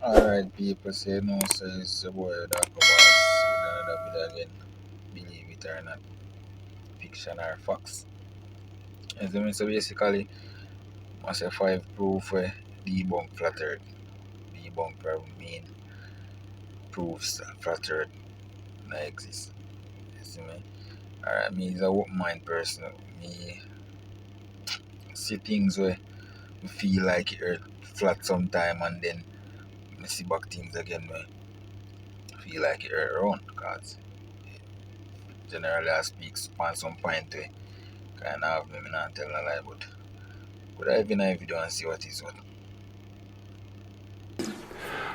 Alright, people say no, so it's your boy Darko Boss with another video again. Believe it or not, fiction or facts. As I mean, so basically, I say five proof debunk flat earth. Debunk probably mean proofs that flat earth not exist. You see me? Alright, me is a open mind person. Me see things where me feel like earth flat sometime and then me see back things again where feel like earth round. Cause generally I speak on some point where kind of have me not tell a lie, but could I even a video and see what is what.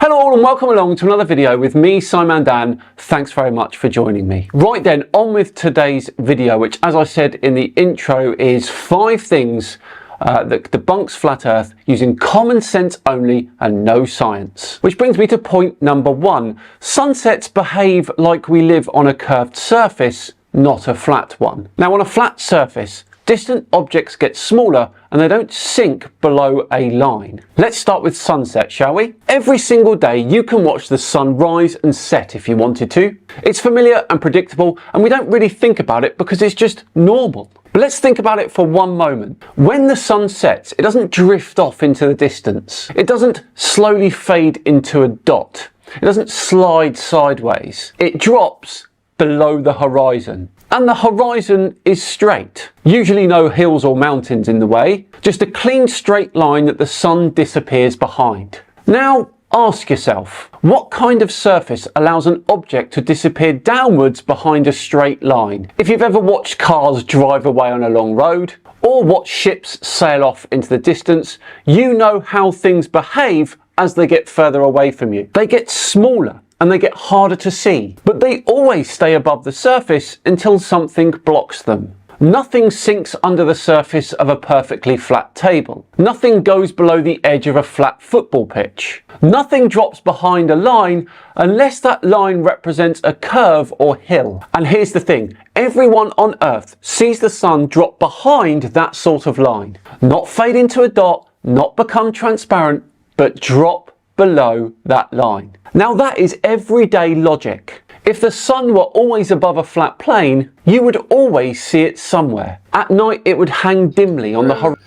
Hello all and welcome along to another video with me, Simon Dan. Thanks very much for joining me. Right then, on with today's video, which as I said in the intro is 5 things that debunks flat earth using common sense only and no science. Which brings me to point number 1. Sunsets behave like we live on a curved surface, not a flat one. Now on a flat surface, distant objects get smaller and they don't sink below a line. Let's start with sunset, shall we? Every single day you can watch the sun rise and set if you wanted to. It's familiar and predictable and we don't really think about it because it's just normal. But let's think about it for one moment. When the sun sets, it doesn't drift off into the distance. It doesn't slowly fade into a dot. It doesn't slide sideways. It drops below the horizon. And the horizon is straight. Usually no hills or mountains in the way, just a clean straight line that the sun disappears behind. Now ask yourself, what kind of surface allows an object to disappear downwards behind a straight line? If you've ever watched cars drive away on a long road, or watched ships sail off into the distance, you know how things behave as they get further away from you. They get smaller and they get harder to see, but they always stay above the surface until something blocks them. Nothing sinks under the surface of a perfectly flat table. Nothing goes below the edge of a flat football pitch. Nothing drops behind a line unless that line represents a curve or hill. And here's the thing, everyone on Earth sees the sun drop behind that sort of line. Not fade into a dot, not become transparent, but drop below that line. Now that is everyday logic. If the sun were always above a flat plane, you would always see it somewhere. At night it would hang dimly on the horizon.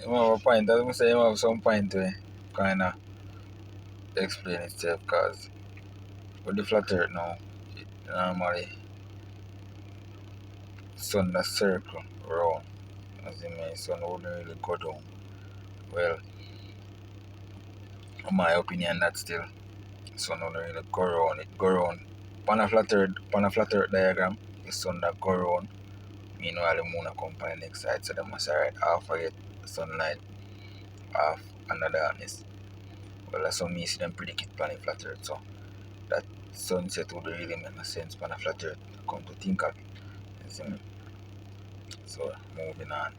Well, point, I say you have some point to kind of explain itself because with the flat earth now, it normally sun that circle around. As in my sun wouldn't really go down. Well, in my opinion, that still sun wouldn't really go around. It go around. On a flat earth diagram, the sun that go around. Meanwhile, the moon come on the next side, so they must ride half of it sunlight, half under darkness. Well, that's how me see them predict it on the flat earth. So that sunset would really make no sense on a flat earth. Come to think of it. You see me? So moving on.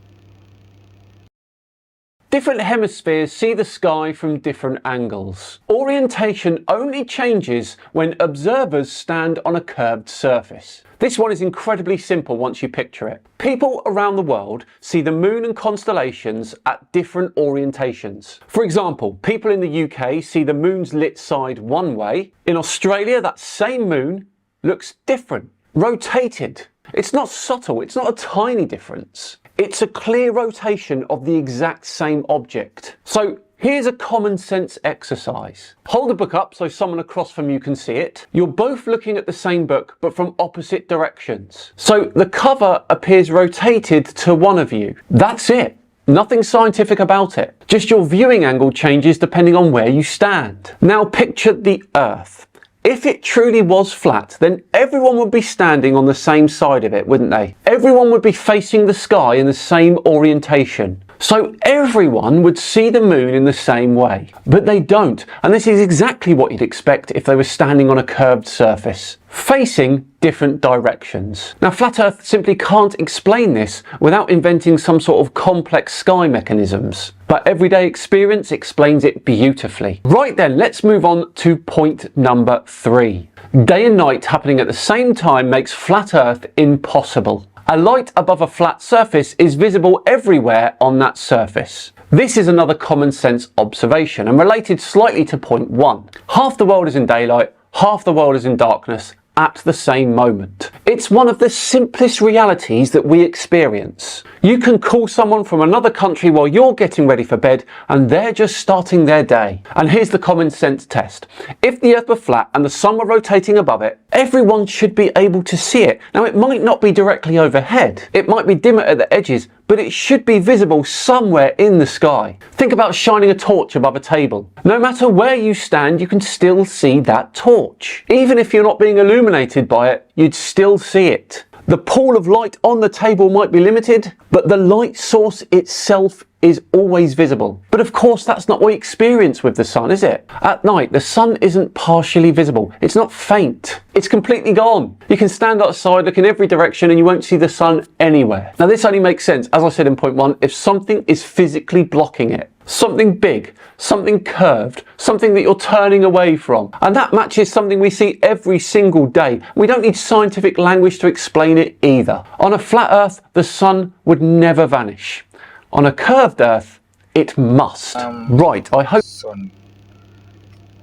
Different hemispheres see the sky from different angles. Orientation only changes when observers stand on a curved surface. This one is incredibly simple once you picture it. People around the world see the moon and constellations at different orientations. For example, people in the UK see the moon's lit side one way. In Australia, that same moon looks different, rotated. It's not subtle, it's not a tiny difference. It's a clear rotation of the exact same object. So here's a common sense exercise. Hold the book up so someone across from you can see it. You're both looking at the same book but from opposite directions. So the cover appears rotated to one of you. That's it. Nothing scientific about it. Just your viewing angle changes depending on where you stand. Now picture the Earth. If it truly was flat, then everyone would be standing on the same side of it, wouldn't they? Everyone would be facing the sky in the same orientation. So everyone would see the moon in the same way. But they don't, and this is exactly what you'd expect if they were standing on a curved surface, facing different directions. Now flat earth simply can't explain this without inventing some sort of complex sky mechanisms. But everyday experience explains it beautifully. Right then, let's move on to point number 3. Day and night happening at the same time makes flat earth impossible. A light above a flat surface is visible everywhere on that surface. This is another common sense observation and related slightly to point 1. Half the world is in daylight, half the world is in darkness at the same moment. It's one of the simplest realities that we experience. You can call someone from another country while you're getting ready for bed and they're just starting their day. And here's the common sense test. If the earth were flat and the sun were rotating above it, everyone should be able to see it. Now it might not be directly overhead, it might be dimmer at the edges, but it should be visible somewhere in the sky. Think about shining a torch above a table. No matter where you stand, you can still see that torch. Even if you're not being illuminated by it, you'd still see it. The pool of light on the table might be limited, but the light source itself is always visible. But of course, that's not what we experience with the sun, is it? At night, the sun isn't partially visible. It's not faint. It's completely gone. You can stand outside, look in every direction, and you won't see the sun anywhere. Now, this only makes sense, as I said in point 1, if something is physically blocking it. Something big, something curved, something that you're turning away from. And that matches something we see every single day. We don't need scientific language to explain it either. On a flat Earth, the sun would never vanish. On a curved Earth, it must. Right, I hope... Sun,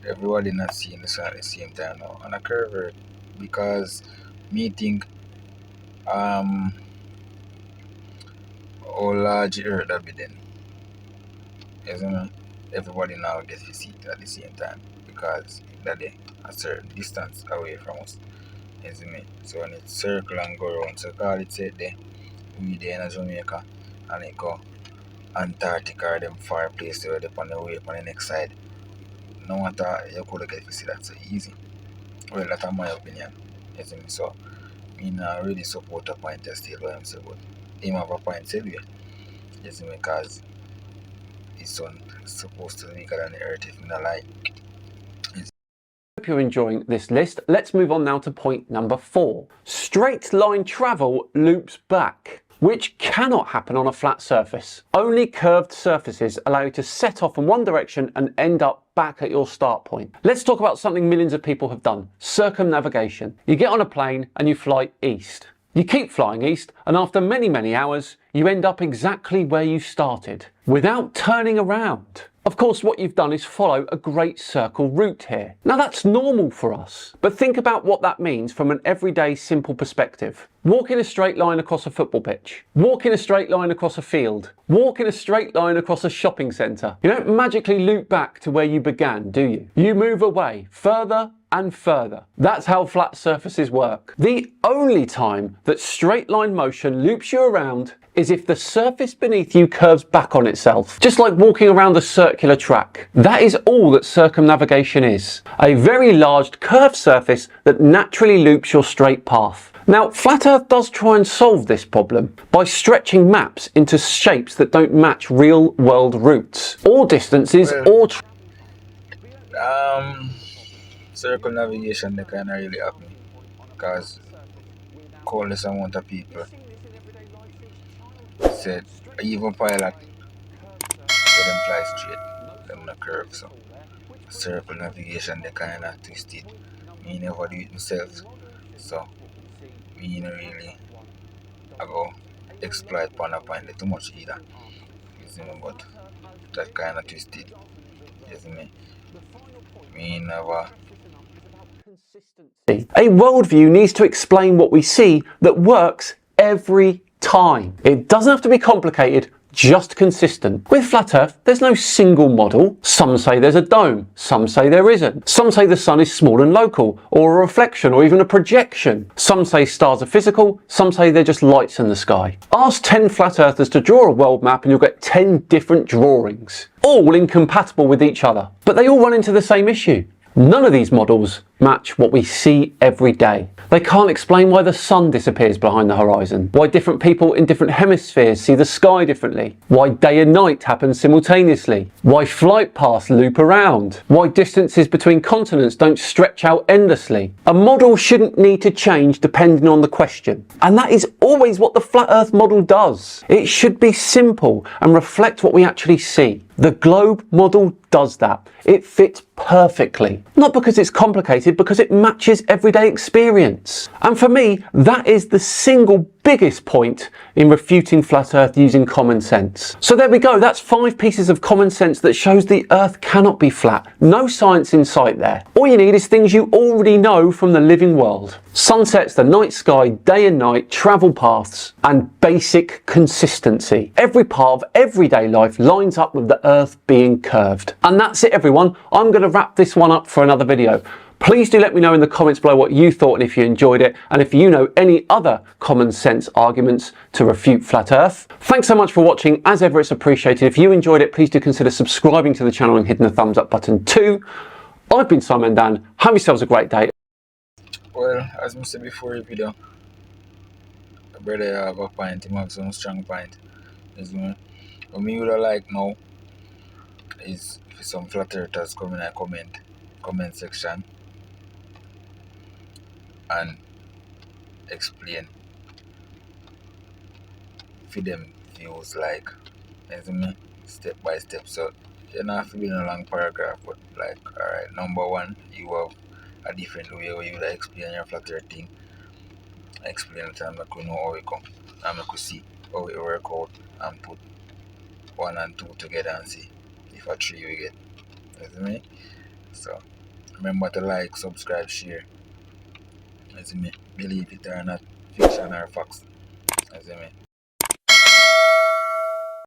everybody not seeing the sun at the same time now. On a curved Earth, because me think how large the Earth that be then. Isn't it? Everybody now gets to see it at the same time because that they a certain distance away from us. Isn't it? So when it circle and go around, so call it say there, we there in Jamaica and it go Antarctica or them far place where they on the way on the next side. No matter you could get to see that so easy. Well, that's my opinion. Isn't it? So me not really support a point still what I'm saying, but him have a point still here. Isn't it? Because the sun is supposed to be bigger than the earth if not like. Hope you're enjoying this list. Let's move on now to point number 4. Straight line travel loops back, which cannot happen on a flat surface. Only curved surfaces allow you to set off in one direction and end up back at your start point. Let's talk about something millions of people have done: circumnavigation. You get on a plane and you fly east. You keep flying east, and after many hours, you end up exactly where you started, without turning around. Of course, what you've done is follow a great circle route here. Now that's normal for us, but think about what that means from an everyday simple perspective. Walk in a straight line across a football pitch. Walk in a straight line across a field. Walk in a straight line across a shopping centre. You don't magically loop back to where you began, do you? You move away, further and further. That's how flat surfaces work. The only time that straight line motion loops you around is if the surface beneath you curves back on itself, just like walking around a circular track. That is all that circumnavigation is. A very large curved surface that naturally loops your straight path. Now, Flat Earth does try and solve this problem by stretching maps into shapes that don't match real world routes, or distances, or... Circumnavigation they kind of really happen because countless amount of people said even pilot they them fly straight, them not curve. So circumnavigation they kind of twisted. Me never do it myself, so me no really I go exploit upon a point too much either. You see me, but that kind of twisted. You see me? Me never. A worldview needs to explain what we see that works every time. It doesn't have to be complicated, just consistent. With Flat Earth, there's no single model. Some say there's a dome, some say there isn't. Some say the sun is small and local, or a reflection, or even a projection. Some say stars are physical, some say they're just lights in the sky. Ask 10 flat earthers to draw a world map and you'll get 10 different drawings, all incompatible with each other. But they all run into the same issue. None of these models match what we see every day. They can't explain why the sun disappears behind the horizon, why different people in different hemispheres see the sky differently, why day and night happen simultaneously, why flight paths loop around, why distances between continents don't stretch out endlessly. A model shouldn't need to change depending on the question. And that is always what the Flat Earth model does. It should be simple and reflect what we actually see. The globe model does that. It fits perfectly. Not because it's complicated, because it matches everyday experience. And for me, that is the single biggest point in refuting flat earth using common sense. So there we go, that's 5 pieces of common sense that shows the earth cannot be flat. No science in sight there. All you need is things you already know from the living world. Sunsets, the night sky, day and night, travel paths, and basic consistency. Every part of everyday life lines up with the earth being curved. And that's it everyone, I'm going to wrap this one up for another video. Please do let me know in the comments below what you thought and if you enjoyed it, and if you know any other common sense arguments to refute flat earth. Thanks so much for watching. As ever, it's appreciated. If you enjoyed it, please do consider subscribing to the channel and hitting the thumbs up button too. I've been Simon Dan. Have yourselves a great day. Well, as I said before the video, the brother have a point, he have some strong point. What me would like now is if some flat earthers come in a comment section and explain for them views, like, step by step. So you don't have to be in a long paragraph, but like, alright, number one, you have a different way where you would explain your flat earth thing. Explain it and make you know how it come, and make you see how it work out, and put 1 and 2 together and see if a 3 we get. You see me? So remember to like, subscribe, share. You see me? Believe it or not, fiction or facts. You see me?